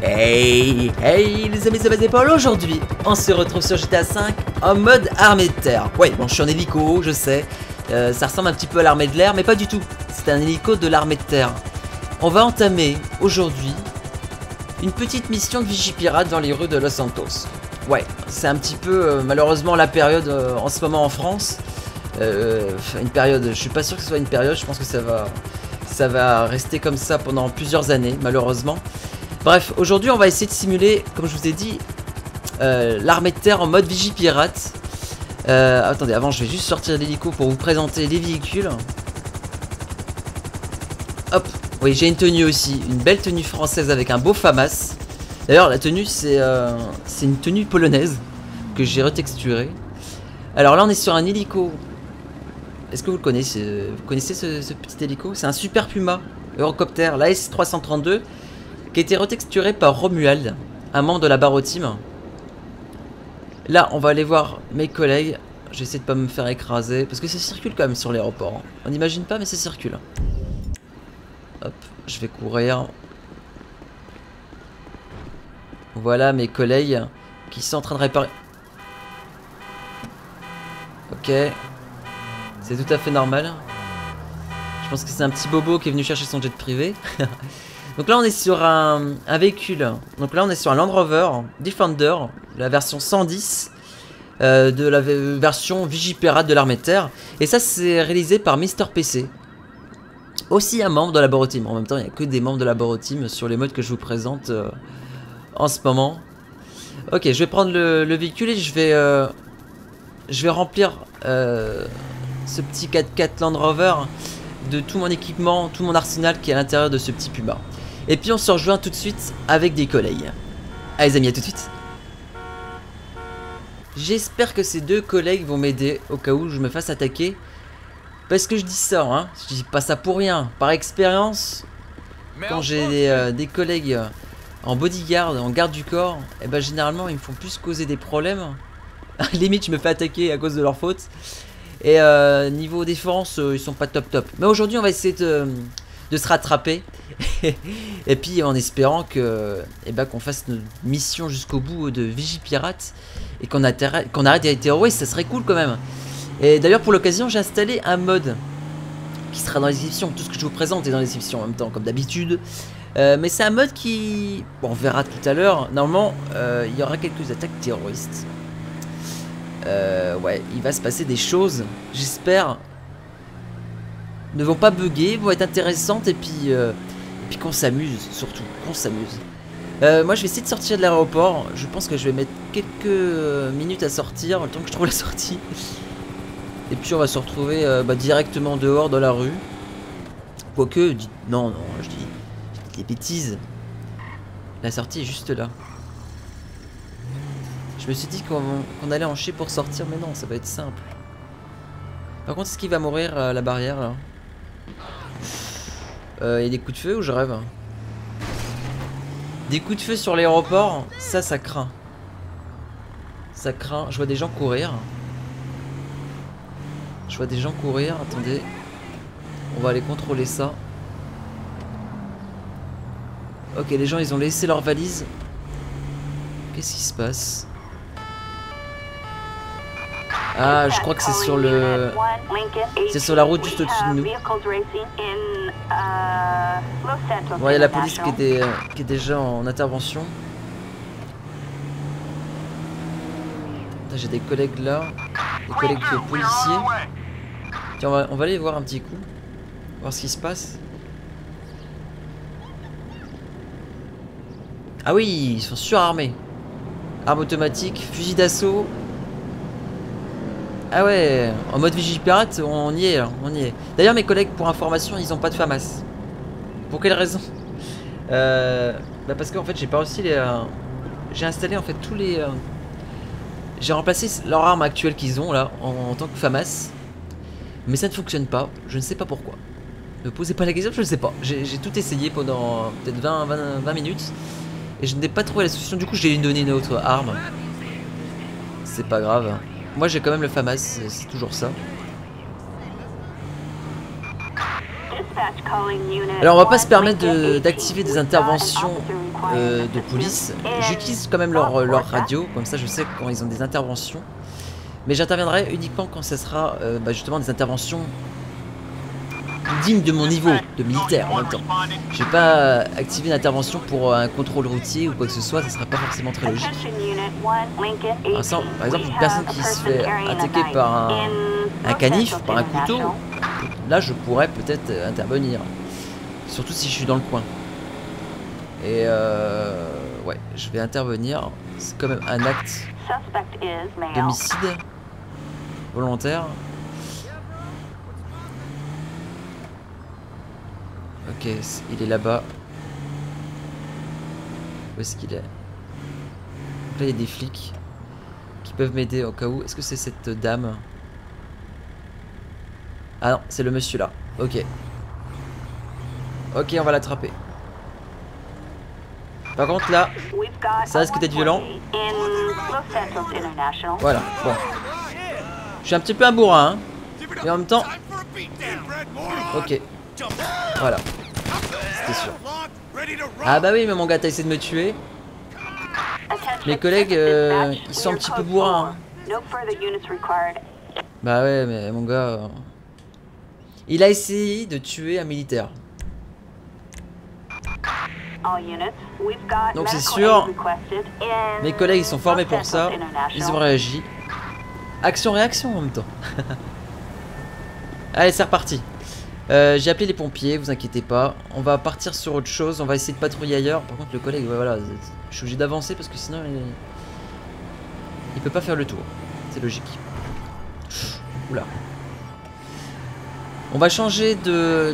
Hey les amis, c'est Paul. Aujourd'hui, on se retrouve sur GTA 5 en mode armée de terre. Ouais, bon, je suis en hélico, je sais. Ça ressemble un petit peu à l'armée de l'air, mais pas du tout. C'est un hélico de l'armée de terre. On va entamer aujourd'hui une petite mission de Vigipirate dans les rues de Los Santos. Ouais, c'est un petit peu malheureusement la période en ce moment en France. Une période, je suis pas sûr que ce soit une période, je pense que ça va rester comme ça pendant plusieurs années, malheureusement. Bref, aujourd'hui on va essayer de simuler, comme je vous ai dit, l'armée de terre en mode Vigipirate. Attendez, avant je vais juste sortir l'hélico pour vous présenter les véhicules. Hop, oui, j'ai une tenue aussi, une belle tenue française avec un beau FAMAS. D'ailleurs la tenue c'est une tenue polonaise que j'ai retexturée. Alors là on est sur un hélico. Est-ce que vous le connaissez? Vous connaissez ce petit hélico? C'est un Super Puma Eurocopter, la S332, qui a été retexturé par Romuald, un membre de la Barreau Team. Là on va aller voir mes collègues. J'essaie de pas me faire écraser parce que ça circule quand même sur l'aéroport. On n'imagine pas mais ça circule. Hop, je vais courir. Voilà mes collègues qui sont en train de réparer. Ok. C'est tout à fait normal. Je pense que c'est un petit bobo qui est venu chercher son jet privé. Donc là on est sur un véhicule. Donc là on est sur un Land Rover Defender, la version 110 de la version Vigipirate de l'armée de terre. Et ça c'est réalisé par Mister PC. Aussi un membre de la Barreau Team. En même temps il n'y a que des membres de la Barreau Team sur les modes que je vous présente en ce moment. Ok, je vais prendre le véhicule et je vais remplir ce petit 4x4 Land Rover de tout mon équipement, tout mon arsenal qui est à l'intérieur de ce petit Puma. Et puis on se rejoint tout de suite avec des collègues. Allez les amis, à tout de suite. J'espère que ces deux collègues vont m'aider au cas où je me fasse attaquer. Parce que je dis ça, hein, je dis pas ça pour rien. Par expérience, quand j'ai des collègues en bodyguard, en garde du corps, et ben généralement ils me font plus causer des problèmes. Limite je me fais attaquer à cause de leur faute. Et niveau défense, ils sont pas top. Mais aujourd'hui on va essayer de se rattraper. Et puis en espérant que qu'on fasse notre mission jusqu'au bout de Vigipirate. Et qu'on arrête les terroristes, ouais, ça serait cool quand même. Et d'ailleurs pour l'occasion j'ai installé un mode qui sera dans la description. Tout ce que je vous présente est dans la description en même temps comme d'habitude. Mais c'est un mode qui... Bon, on verra tout à l'heure. Normalement il y aura quelques attaques terroristes. Ouais, il va se passer des choses, j'espère, ne vont pas bugger, vont être intéressantes et puis qu'on s'amuse, surtout, qu'on s'amuse. Moi je vais essayer de sortir de l'aéroport, je pense que je vais mettre quelques minutes à sortir, le temps que je trouve la sortie. Et puis on va se retrouver directement dehors dans la rue. Quoique, non, je dis des bêtises. La sortie est juste là. Je me suis dit qu'on allait en chier pour sortir, mais non, ça va être simple. Par contre, est-ce qu'il va mourir à la barrière, là? Il y a des coups de feu ou je rêve? Des coups de feu sur l'aéroport, ça craint. Ça craint. Je vois des gens courir. Attendez. On va aller contrôler ça. Ok, les gens, ils ont laissé leur valise. Qu'est-ce qui se passe? Ah, je crois que c'est sur le... C'est sur la route juste au-dessus de nous. Bon, il y a la police qui est déjà en intervention. J'ai des collègues là. Des collègues policiers. Tiens, on va aller voir un petit coup. Voir ce qui se passe. Ah oui, ils sont surarmés. Arme automatique, fusil d'assaut. Ah ouais, en mode Vigipirate, on y est là, on y est. D'ailleurs mes collègues, pour information, ils ont pas de FAMAS. Pour quelle raison? Parce qu'en fait j'ai pas réussi les... J'ai installé en fait tous les... J'ai remplacé leur arme actuelle qu'ils ont là en tant que FAMAS. Mais ça ne fonctionne pas, je ne sais pas pourquoi. Ne posez pas la question, je ne sais pas. J'ai tout essayé pendant peut-être 20 minutes. Et je n'ai pas trouvé la solution, du coup j'ai donné une autre arme. C'est pas grave. Moi j'ai quand même le FAMAS, c'est toujours ça. Alors on va pas se permettre d'activer des interventions de police. J'utilise quand même leur radio, comme ça je sais quand ils ont des interventions. Mais j'interviendrai uniquement quand ce sera justement des interventions dignes de mon niveau de militaire en même temps. Je vais pas activer une intervention pour un contrôle routier ou quoi que ce soit, ça sera pas forcément très logique. Par exemple, une personne qui se fait attaquer par un canif, par un couteau, là je pourrais peut-être intervenir. Surtout si je suis dans le coin. Et ouais, je vais intervenir. C'est quand même un acte d'homicide volontaire. Ok, il est là-bas. Où est-ce qu'il est? Donc là, il y a des flics qui peuvent m'aider au cas où. Est-ce que c'est cette dame? Ah non, c'est le monsieur là. Ok. Ok, on va l'attraper. Par contre là, ça risque d'être violent. Voilà, bon. Je suis un petit peu un bourrin, hein. Mais en même temps... Ok. Voilà. C'était sûr. Ah bah oui, mais mon gars, t'as essayé de me tuer. Mes collègues, ils sont un petit peu bourrins. Hein. Bah ouais, mais mon gars... Il a essayé de tuer un militaire. Donc c'est sûr, mes collègues ils sont formés pour ça, ils ont réagi. Action-réaction en même temps. Allez, c'est reparti. J'ai appelé les pompiers, vous inquiétez pas. On va partir sur autre chose, on va essayer de patrouiller ailleurs. Par contre le collègue, voilà, je suis obligé d'avancer parce que sinon il peut pas faire le tour. C'est logique. Oula. On va changer de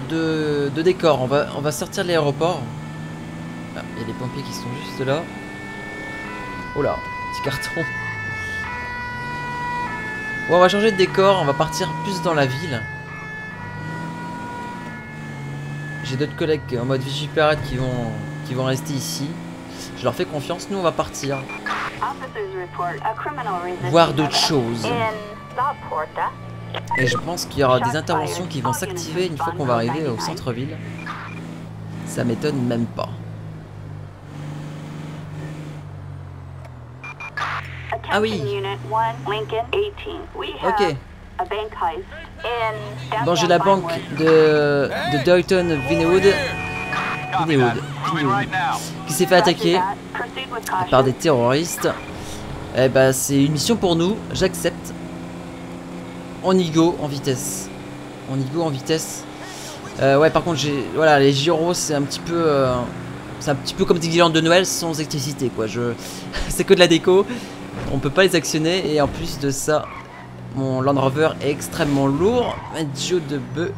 décor, on va sortir de l'aéroport. Ah, il y a les pompiers qui sont juste là. Oh là, petit carton. Bon, on va changer de décor, on va partir plus dans la ville. J'ai d'autres collègues en mode Vigipirate qui vont rester ici. Je leur fais confiance, nous on va partir. Voir d'autres choses. Et je pense qu'il y aura des interventions qui vont s'activer une fois qu'on va arriver au centre-ville. Ça m'étonne même pas. Ah oui. Ok. Bon, j'ai la banque de Dalton Vineywood qui s'est fait attaquer par des terroristes. Eh ben, c'est une mission pour nous. J'accepte. On y go en vitesse. On y go en vitesse. Ouais, par contre, voilà, les gyros, c'est un petit peu comme des guirlandes de Noël sans électricité, quoi. C'est que de la déco. On peut pas les actionner et en plus de ça, mon Land Rover est extrêmement lourd. Un Dieu de bœuf.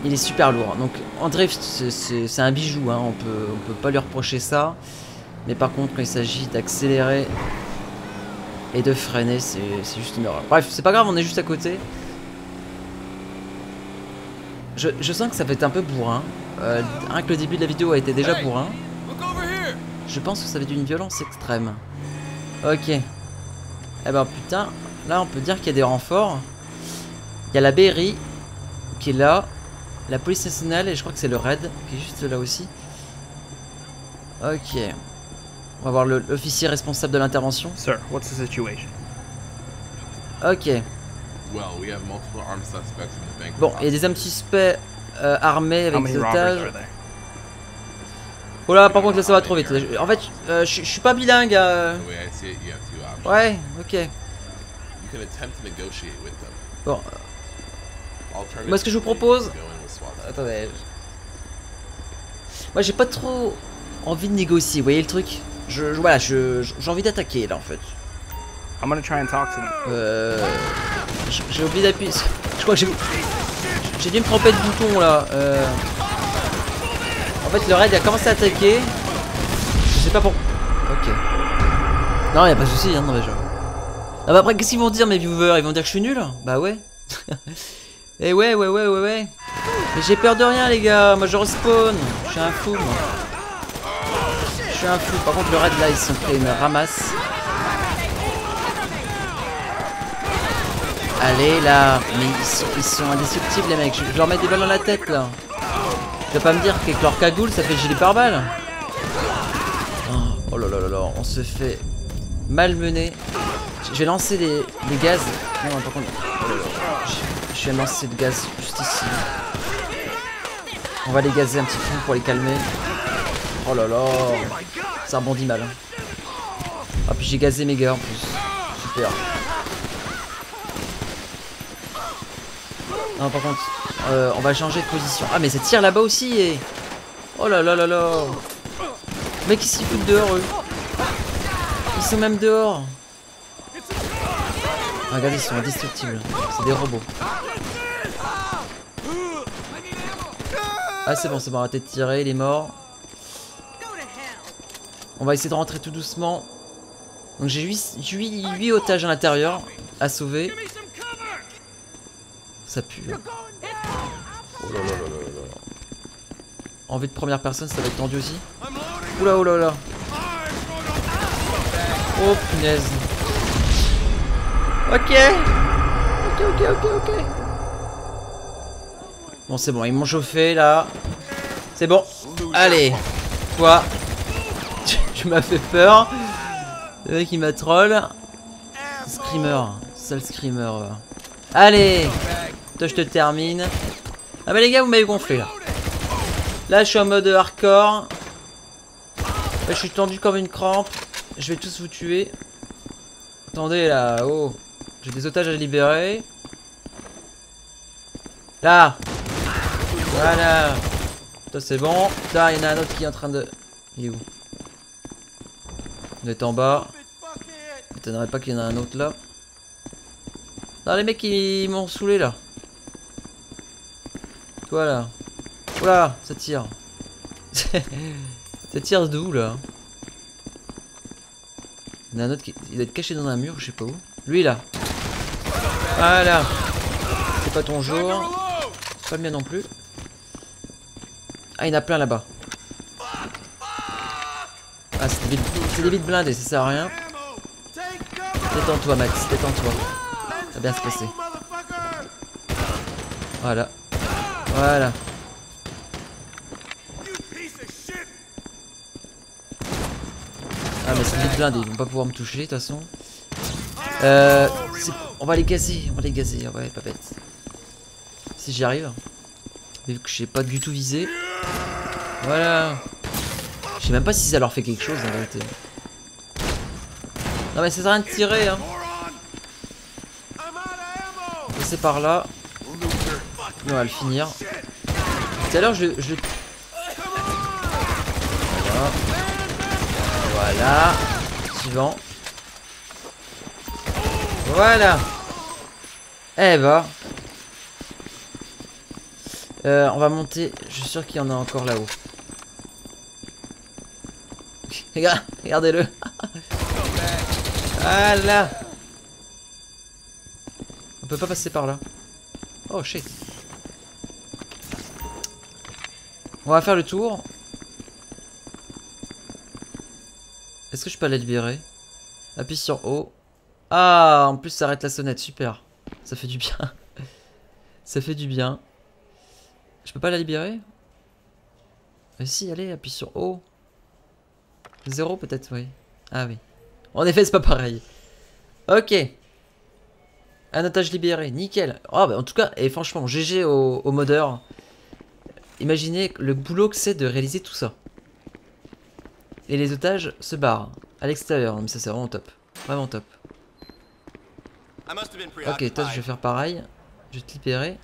Il est super lourd. Donc en drift, c'est un bijou, hein. On peut pas lui reprocher ça. Mais par contre, quand il s'agit d'accélérer et de freiner, c'est juste une horreur. Bref, c'est pas grave, on est juste à côté. Je sens que ça va être un peu bourrin. Rien que le début de la vidéo a été déjà bourrin. Je pense que ça va être d'une violence extrême. Ok. Eh ben putain, là on peut dire qu'il y a des renforts. Il y a la BRI qui est là. La police nationale et je crois que c'est le RAID qui est juste là aussi. Ok. On va voir l'officier responsable de l'intervention. Sir, what's the situation? Ok. Bon, il y a des hommes suspects armés avec des otages. Oh là, par contre là ça va trop vite. En fait, je suis pas bilingue. Ouais, ok. Bon. Moi ce que je vous propose... Attendez. Moi j'ai pas trop envie de négocier, vous voyez le truc? Voilà, j'ai envie d'attaquer là en fait. J'ai oublié d'appuyer. Je crois que j'ai dû me tromper de bouton là. En fait le raid a commencé à attaquer. Je sais pas pourquoi. Ok. Non, y a pas de soucis, hein, non déjà. Ah bah après qu'est-ce qu'ils vont dire mes viewers? Ils vont dire que je suis nul? Bah ouais. Et ouais. Mais j'ai peur de rien les gars, moi je respawn. Je suis un fou moi. Je suis un fou. Par contre le raid là ils se sont pris une ramasse. Allez là. Mais ils sont indestructibles les mecs. Je leur mets des balles dans la tête là. Tu vas pas me dire qu'avec leur cagoule ça fait gilet pare-balles? là là là là, on se fait malmener. Je vais lancer les gaz. Non, par contre, oh là là. Je vais lancer le gaz juste ici. On va les gazer un petit peu pour les calmer. Oh là là, ça rebondit mal. Ah, puis j'ai gazé mes gars en plus. Super. Non, par contre, on va changer de position. Ah, mais ça tire là-bas aussi. Et... oh là là là là. Mec, ils s'y foutent dehors, eux. Ils sont même dehors. Ah, regardez, ils sont indestructibles. C'est des robots. Ah, c'est bon, arrêtez de tirer, il est mort. On va essayer de rentrer tout doucement. Donc j'ai 8 otages à l'intérieur à sauver. Ça pue. Oh là là là là là. En vue de première personne, ça va être tendu aussi. Oula oula oula. Oh punaise. Ok. Ok. Bon, c'est bon, ils m'ont chauffé là. C'est bon. Allez. Toi. Tu m'as fait peur. Le mec il m'a troll. Screamer. Sale screamer. Allez. Toi je te termine. Ah bah les gars vous m'avez gonflé là. Là je suis en mode hardcore. Là, je suis tendu comme une crampe. Je vais tous vous tuer. Attendez là. Oh. J'ai des otages à libérer. Là. Voilà. Ça c'est bon. Là il y en a un autre qui est en train de... il est où? Il est en bas. M'étonnerait pas qu'il y en a un autre là. Non les mecs ils m'ont saoulé là. Toi là. Oula, ça tire. Ça tire d'où là? Il y en a un autre qui... il doit être caché dans un mur, je sais pas où. Lui là. Voilà. C'est pas ton jour. C'est pas le mien non plus. Ah, il y en a plein là-bas. Ah, c'est des vides blindés, ça sert à rien. Détends-toi, Max, détends-toi. Ça va bien se passer. Voilà. Voilà. Ah, mais c'est des vides blindés, ils vont pas pouvoir me toucher de toute façon. On va les gazer, ouais, pas bête. Si j'y arrive. Vu que j'ai pas du tout visé. Voilà. Je sais même pas si ça leur fait quelque chose en vérité. Non mais ça sert à rien de tirer hein. Passer par là. On va le finir. Tout à l'heure je... Voilà. Voilà. Suivant. Voilà. Eh bah. On va monter. Je suis sûr qu'il y en a encore là-haut. Regardez-le. Voilà. On peut pas passer par là. Oh shit. On va faire le tour. Est-ce que je peux la libérer? Appuie sur O. Ah, en plus ça arrête la sonnette, super. Ça fait du bien. Ça fait du bien. Je peux pas la libérer? Mais si, allez, appuie sur O. 0 peut-être, oui. Ah oui. En effet, c'est pas pareil. Ok. Un otage libéré, nickel. Oh, bah, en tout cas, et franchement, GG au modeur. Imaginez le boulot que c'est de réaliser tout ça. Et les otages se barrent à l'extérieur. Mais ça, c'est vraiment top. Vraiment top. Ok, toi, je vais faire pareil. Je vais te libérer.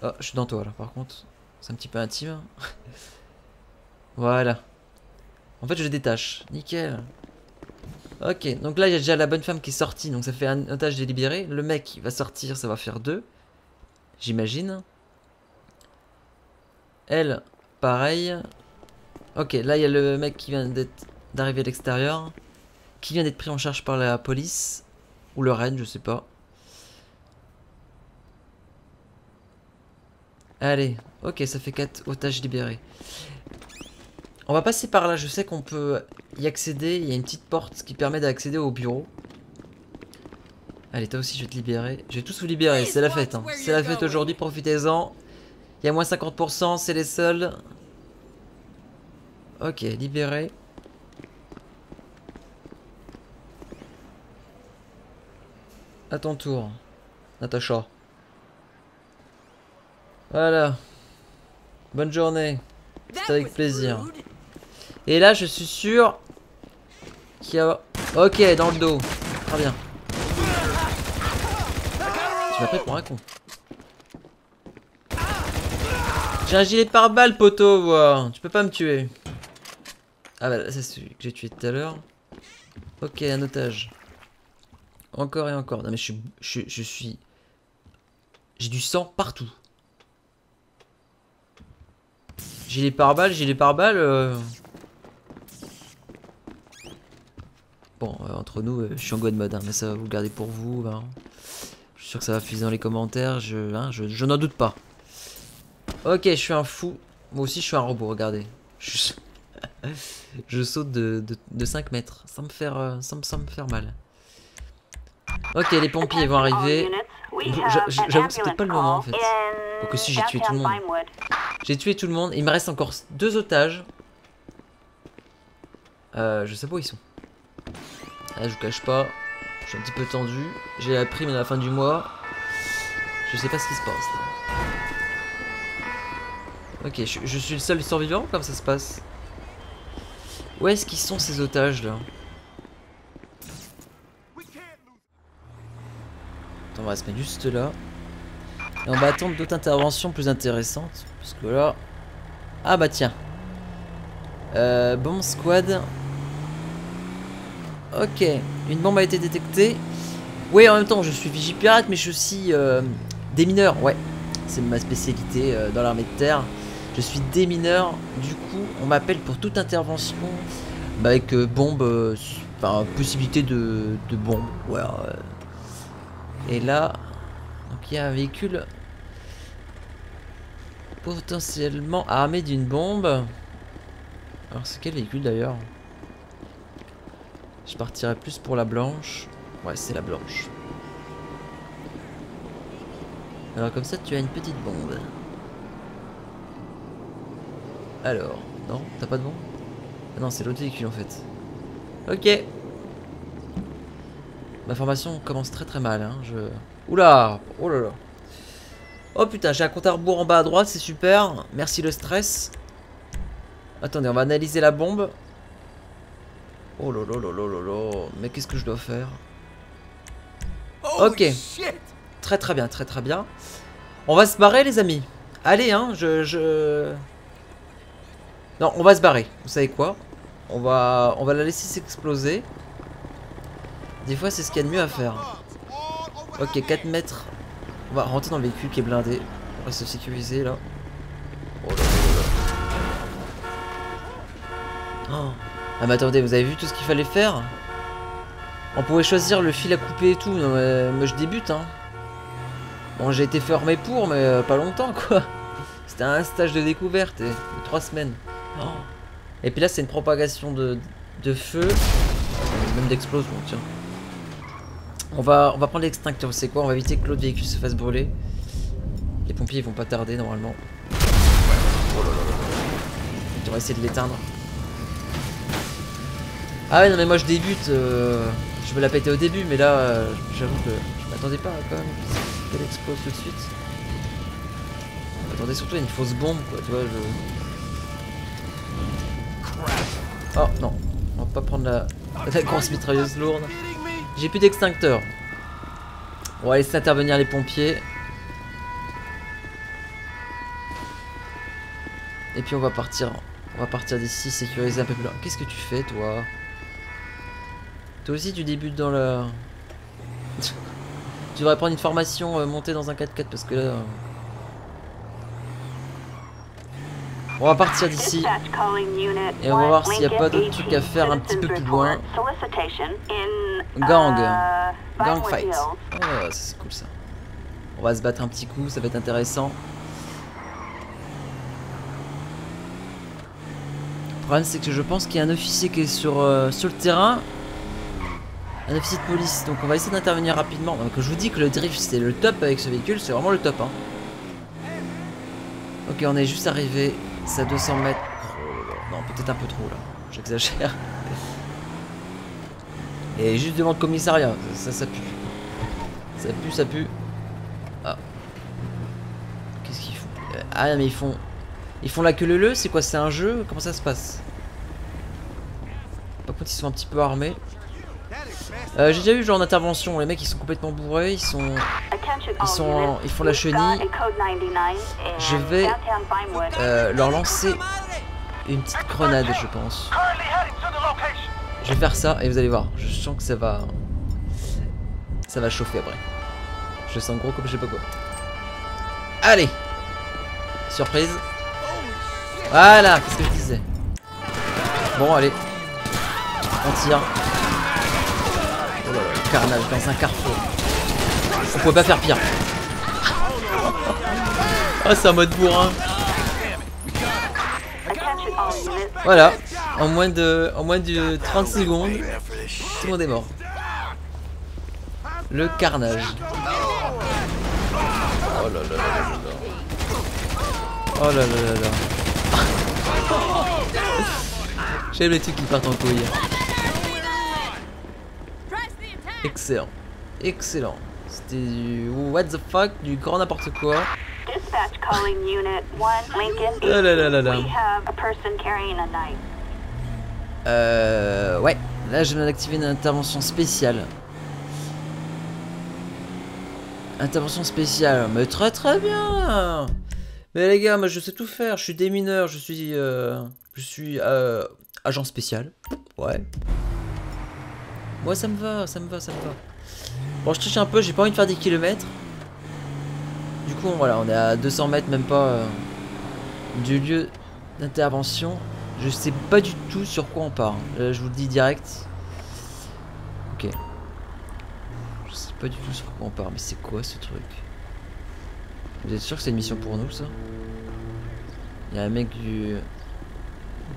Oh, je suis dans toi là, par contre. C'est un petit peu intime. Voilà. En fait, je détache. Nickel. Ok, donc là, il y a déjà la bonne femme qui est sortie. Donc ça fait un otage délibéré. Le mec, il va sortir, ça va faire 2. J'imagine. Elle, pareil. Ok, là, il y a le mec qui vient d'arriver à l'extérieur. Qui vient d'être pris en charge par la police. Ou le RAID, je sais pas. Allez, ok, ça fait 4 otages libérés. On va passer par là, je sais qu'on peut y accéder. Il y a une petite porte qui permet d'accéder au bureau. Allez, toi aussi, je vais te libérer. Je vais tous vous libérer, c'est la fête. Hein. C'est la fête aujourd'hui, profitez-en. Il y a moins 50%, c'est les soldes. Ok, libéré. À ton tour, Natacha. Voilà. Bonne journée. C'est avec plaisir. Et là, je suis sûr qu'il y a... Ok, dans le dos. Très bien. Tu m'as pris pour un con. J'ai un gilet pare-balles, poteau, wow. Tu peux pas me tuer. Ah bah, c'est celui que j'ai tué tout à l'heure. Ok, un otage. Encore et encore. Non mais je suis... J'ai du sang partout. Gilet pare-balles, Bon, entre nous, je suis en god mode, hein, mais ça va vous le garder pour vous. Hein. Je suis sûr que ça va fuser dans les commentaires, je n'en doute pas. Ok, je suis un fou. Moi aussi, je suis un robot, regardez. Je saute de 5 mètres, sans me faire mal. Ok, les pompiers vont arriver. J'avoue que c'est peut-être pas le moment, en fait. Donc aussi, j'ai tué tout le monde. J'ai tué tout le monde. Il me reste encore 2 otages. Je sais pas où ils sont. Ah, je vous cache pas. Je suis un petit peu tendu. J'ai la prime à la fin du mois. Je sais pas ce qui se passe là. Ok, je suis le seul survivant. Comme ça se passe. Où est-ce qu'ils sont ces otages là? Attends, on va se mettre juste là. Et on va attendre d'autres interventions plus intéressantes. Parce que là... Ah bah tiens. Bombe squad. Ok. Une bombe a été détectée. Oui, en même temps, je suis vigipirate, mais je suis aussi démineur. Ouais. C'est ma spécialité dans l'armée de terre. Je suis démineur. Du coup, on m'appelle pour toute intervention. Bah, avec bombe... Enfin, possibilité de bombe. Ouais. Et là... Donc il y a un véhicule... potentiellement armé d'une bombe. Alors c'est quel véhicule d'ailleurs? Je partirais plus pour la blanche. Ouais, c'est la blanche. Alors comme ça tu as une petite bombe. Alors, non, t'as pas de bombe? Ah non, c'est l'autre véhicule en fait. Ok. Ma formation commence très très mal, hein. Oula! Oh là là. Oh putain, j'ai un compte à rebours en bas à droite, c'est super. Merci le stress. Attendez, on va analyser la bombe. Oh là là là là là là. Mais qu'est-ce que je dois faire? Ok. Très très bien, très très bien. On va se barrer les amis. Allez hein, Non, on va se barrer. Vous savez quoi? On va la laisser s'exploser. Des fois c'est ce qu'il y a de mieux à faire. Ok, 4 mètres. On va rentrer dans le véhicule qui est blindé. On va se sécuriser là. Oh là là. Oh. Ah mais attendez, vous avez vu tout ce qu'il fallait faire? On pouvait choisir le fil à couper et tout. Non, mais moi je débute hein. Bon j'ai été formé pour mais pas longtemps quoi. C'était un stage de découverte de 3 semaines. Oh. Et puis là c'est une propagation de feu. Même d'explosion tiens. On va prendre l'extincteur, vous savez quoi? On va éviter que l'autre véhicule se fasse brûler. Les pompiers ils vont pas tarder normalement. Oh là là là. On va essayer de l'éteindre. Ah ouais non mais moi je débute, je me la pétais au début mais là j'avoue que je m'attendais pas quand même qu'elle explose tout de suite. Je m'attendais surtout à une fausse bombe quoi, tu vois Oh non, on va pas prendre la grosse mitrailleuse lourde. J'ai plus d'extincteur. On va laisser intervenir les pompiers. Et puis on va partir d'ici, sécuriser un peu plus loin. Qu'est-ce que tu fais toi? Toi aussi tu débutes dans le... Tu devrais prendre une formation montée dans un 4x4 parce que là... On va partir d'ici. Et on va voir s'il n'y a pas d'autres trucs à faire un petit peu plus loin. Gang fight. Oh, c'est cool ça. On va se battre un petit coup, ça va être intéressant. Le problème c'est que je pense qu'il y a un officier qui est sur le terrain. Un officier de police, donc on va essayer d'intervenir rapidement. Donc je vous dis que le drift c'est le top avec ce véhicule, c'est vraiment le top hein. Ok, on est juste arrivé, c'est à 200 mètres. Oh là là, non peut-être un peu trop là. J'exagère. Et juste devant le commissariat. Ça pue. Ça pue, ça pue. Ah. Qu'est-ce qu'ils font? Ah mais ils font la queue leu, c'est quoi? C'est un jeu? Comment ça se passe? Par contre ils sont un petit peu armés. J'ai déjà eu genre d'intervention, les mecs ils sont complètement bourrés, ils font la chenille. Je vais leur lancer une petite grenade, je pense. Je vais faire ça et vous allez voir, je sens que ça va chauffer après. Je sens gros comme je sais pas quoi. Allez, surprise. Voilà, qu'est-ce que je disais. Bon allez, on tire. Oh là là, carnage dans un carrefour. On pouvait pas faire pire. Ah, c'est un mode bourrin. Voilà, en moins de 30 secondes, tout le monde est mort. Le carnage. Oh là là là là là. Oh là là là là. J'aime les trucs qui partent en couille. Excellent. Excellent. C'était du what the fuck, du grand n'importe quoi. Oh là là là là. Ouais. Là je viens d'activer une intervention spéciale. Intervention spéciale. Mais très très bien. Mais les gars, moi je sais tout faire. Je suis démineur. Je suis agent spécial. Ouais. Moi ça me va, ça me va, ça me va. Bon, je triche un peu, j'ai pas envie de faire des kilomètres. Du coup, voilà, on est à 200 mètres, même pas du lieu d'intervention. Je sais pas du tout sur quoi on part. Je vous le dis direct. Ok. Je sais pas du tout sur quoi on part, mais c'est quoi ce truc? Vous êtes sûr que c'est une mission pour nous, ça? Il y a un mec du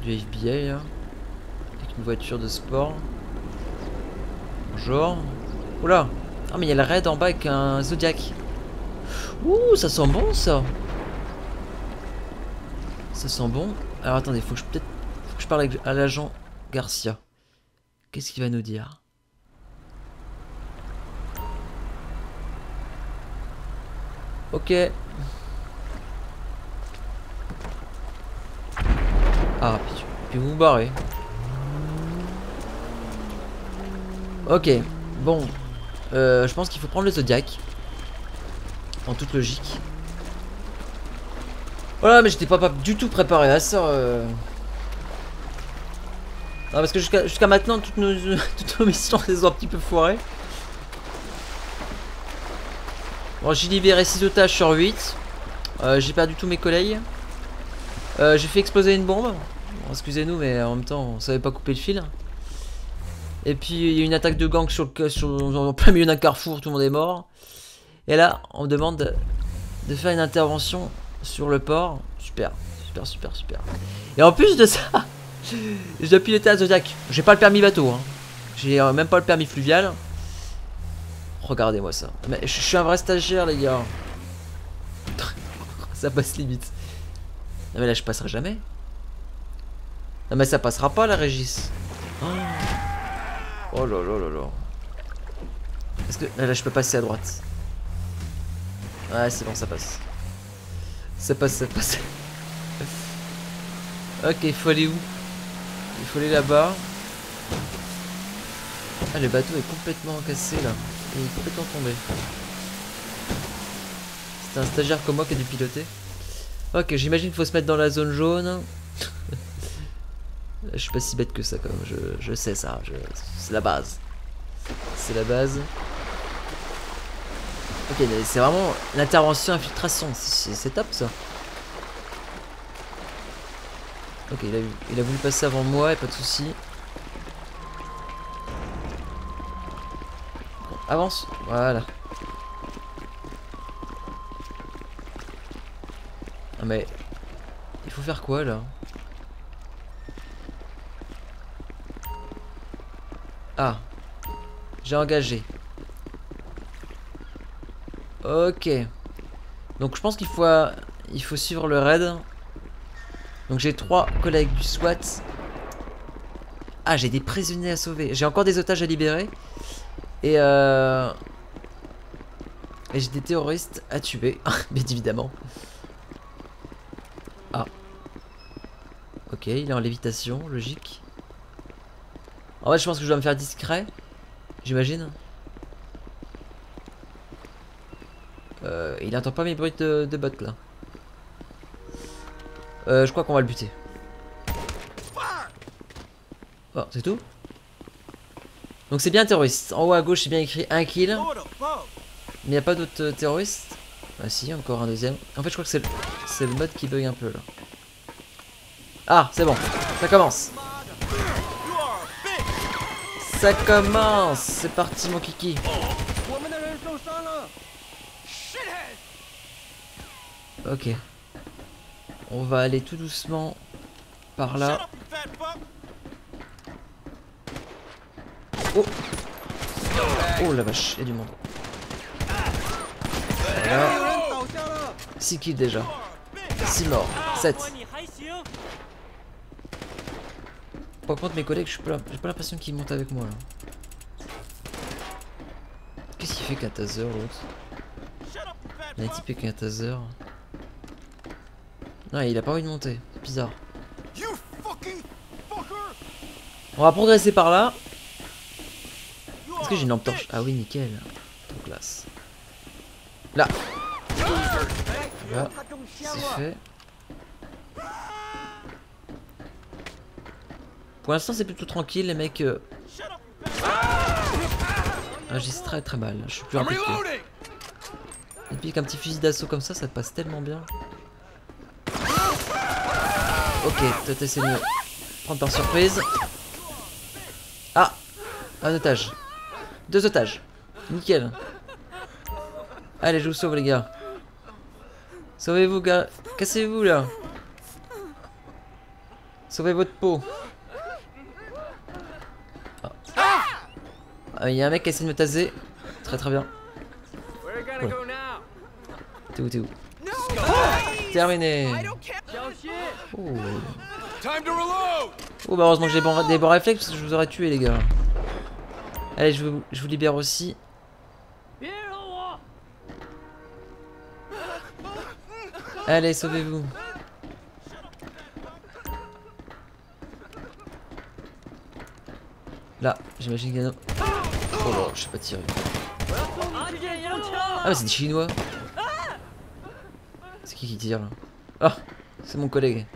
FBI là, avec une voiture de sport. Bonjour. Oula. Ah mais il y a le raid en bas avec un Zodiac. Ouh, ça sent bon ça. Ça sent bon. Alors attendez, faut que je parle à l'agent Garcia. Qu'est-ce qu'il va nous dire? Ok. Ah, puis vous vous barrez. Ok, bon. Je pense qu'il faut prendre le Zodiac. En toute logique. Voilà, mais j'étais pas du tout préparé à ça. Non, parce que jusqu'à maintenant, toutes nos missions, elles ont un petit peu foiré. Bon, j'ai libéré 6 otages sur 8. J'ai perdu tous mes collègues. J'ai fait exploser une bombe. Bon, excusez-nous, mais en même temps, on savait pas couper le fil. Et puis, il y a une attaque de gang en plein milieu d'un carrefour, tout le monde est mort. Et là, on me demande de faire une intervention sur le port. Super, super, super, super. Et en plus de ça, je dois piloter un Zodiac. J'ai pas le permis bateau, hein. J'ai même pas le permis fluvial. Regardez-moi ça. Mais je suis un vrai stagiaire, les gars. Ça passe limite. Non mais là, je passerai jamais. Non mais ça passera pas, la Régis. Oh là là là là. Est-ce que là je peux passer à droite? Ouais, c'est bon, ça passe. Ça passe, ça passe. Ok, il faut aller où? Il faut aller là-bas. Ah, le bateau est complètement cassé là. Il est complètement tombé. C'est un stagiaire comme moi qui a dû piloter. Ok, j'imagine qu'il faut se mettre dans la zone jaune. Je suis pas si bête que ça quand même, je sais ça, c'est la base. C'est la base. Ok, c'est vraiment l'intervention infiltration, c'est top ça. Ok, il a voulu passer avant moi, et pas de soucis. Bon, avance, voilà. Ah mais, il faut faire quoi là? Ah, j'ai engagé. Ok. Donc je pense qu'il faut suivre le raid. Donc j'ai 3 collègues du SWAT. Ah, j'ai des prisonniers à sauver. J'ai encore des otages à libérer. Et j'ai des terroristes à tuer. Bien évidemment. Ah. Ok, il est en lévitation, logique. En fait, je pense que je dois me faire discret. J'imagine. Il entend pas mes bruits de bottes là. Je crois qu'on va le buter. Oh, c'est tout? Donc c'est bien un terroriste. En haut à gauche, c'est bien écrit un kill. Mais il n'y a pas d'autres terroristes. Ah si, encore un deuxième. En fait, je crois que c'est le mode qui bug un peu là. Ah, c'est bon. Ça commence. Ça commence. C'est parti, mon kiki. Ok. On va aller tout doucement par là. Oh. Oh la vache, il y a du monde. Voilà. 6 kills déjà. 6 morts. 7. Par contre mes collègues, j'ai pas l'impression qu'ils montent avec moi là. Qu'est-ce qu'il fait qu'un taser l'autre? Il y a un type avec un taser. Non, il a pas envie de monter. C'est bizarre. On va progresser par là. Est-ce que j'ai une lampe torche? Ah oui, nickel. Trop classe. Là. Voilà. C'est fait. Pour l'instant, c'est plutôt tranquille, les mecs. Ah, j'ai très très mal. Je suis plus impliqué. Et puis, qu'un petit fusil d'assaut comme ça passe tellement bien. Ok, peut-être essayer de me prendre par surprise. Ah, un otage. 2 otages. Nickel. Allez, je vous sauve les gars. Sauvez-vous gars. Cassez-vous là. Sauvez votre peau. Ah, il y a un mec qui essaie de me taser. Très très bien. Ouais. T'es où, t'es où? Terminé. Oh. Oh bah heureusement que j'ai des bons réflexes parce que je vous aurais tué les gars. Allez, je vous libère aussi. Allez, sauvez-vous. Là, j'imagine qu'il y en a... Oh là, je sais pas tirer. Ah mais c'est des chinois. C'est qui tire là? Ah, c'est mon collègue.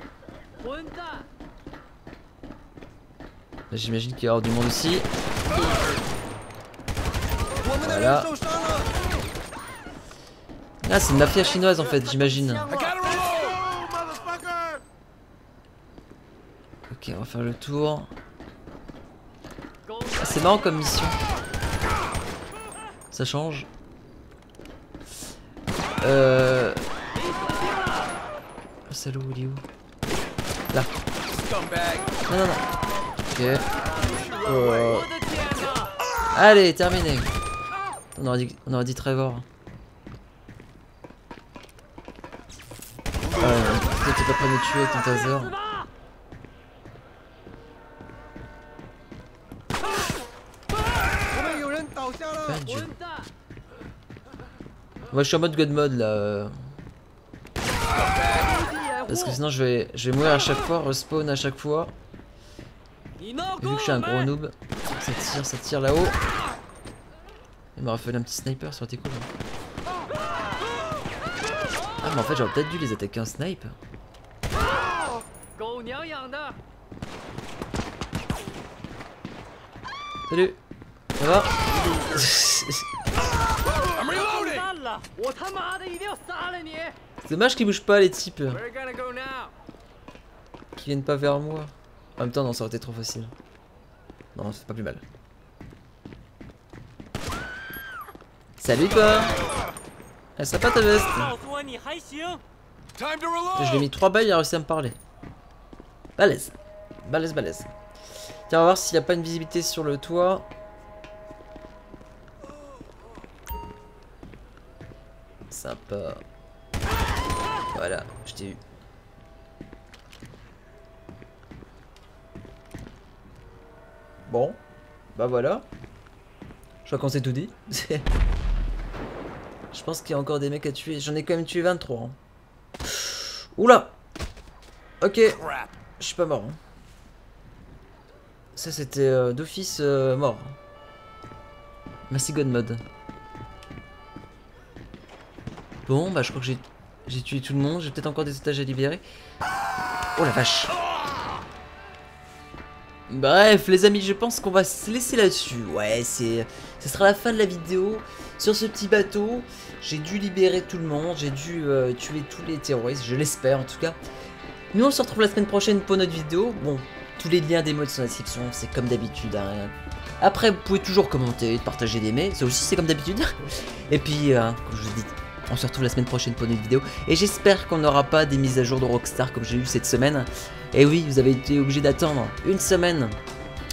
J'imagine qu'il y aura du monde aussi. Voilà. Ah, c'est une mafia chinoise en fait, j'imagine. Ok, on va faire le tour. Ah, c'est marrant comme mission. Ça change. Le salaud, il est où? Là. Non, non, non. Ok. Oh. Allez, terminé. On aurait dit Trevor. Peut-être t'es pas prêt de me tuer avec ton taser. Moi je suis en mode God mode là. Parce que sinon je vais mourir à chaque fois, respawn à chaque fois. Et vu que je suis un gros noob, ça tire là-haut. Il m'aurait fallu un petit sniper, ça aurait été cool. Ah mais en fait j'aurais peut-être dû les attaquer un snipe. Salut. Ça va? C'est dommage qu'ils bougent pas les types. Qu'ils viennent pas vers moi. En même temps non, ça aurait été trop facile. Non, c'est pas plus mal. Salut toi. Elle serait pas ta veste. Je lui ai mis 3 balles, il a réussi à me parler. Balèze. Balèze, balèze. Tiens, on va voir s'il n'y a pas une visibilité sur le toit. Sympa. Voilà, je t'ai eu. Bon, bah voilà. Je crois qu'on s'est tout dit. Je pense qu'il y a encore des mecs à tuer. J'en ai quand même tué 23. Hein. Oula. Ok. Je suis pas mort. Hein. Ça c'était d'office mort. Merci God Mode. Bon, bah je crois que j'ai tué tout le monde. J'ai peut-être encore des otages à libérer. Oh la vache. Bref, les amis, je pense qu'on va se laisser là-dessus. Ouais, ce sera la fin de la vidéo. Sur ce petit bateau, j'ai dû libérer tout le monde. J'ai dû tuer tous les terroristes, je l'espère en tout cas. Nous, on se retrouve la semaine prochaine pour notre vidéo. Bon, tous les liens des mods sont dans la description, c'est comme d'habitude. Hein. Après, vous pouvez toujours commenter, partager, d'aimer. Ça aussi, c'est comme d'habitude. Et puis, comme je vous dis, on se retrouve la semaine prochaine pour une vidéo. Et j'espère qu'on n'aura pas des mises à jour de Rockstar comme j'ai eu cette semaine. Et oui, vous avez été obligé d'attendre une semaine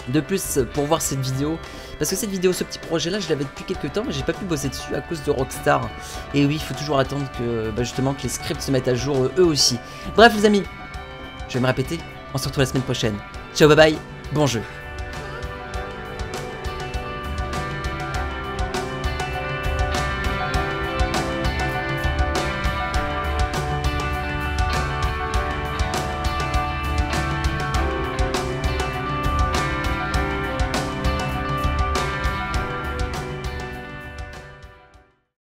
de plus pour voir cette vidéo. Parce que cette vidéo, ce petit projet là, je l'avais depuis quelques temps, mais j'ai pas pu bosser dessus à cause de Rockstar. Et oui, il faut toujours attendre que justement que les scripts se mettent à jour eux aussi. Bref les amis, je vais me répéter, on se retrouve la semaine prochaine. Ciao, bye bye, bon jeu.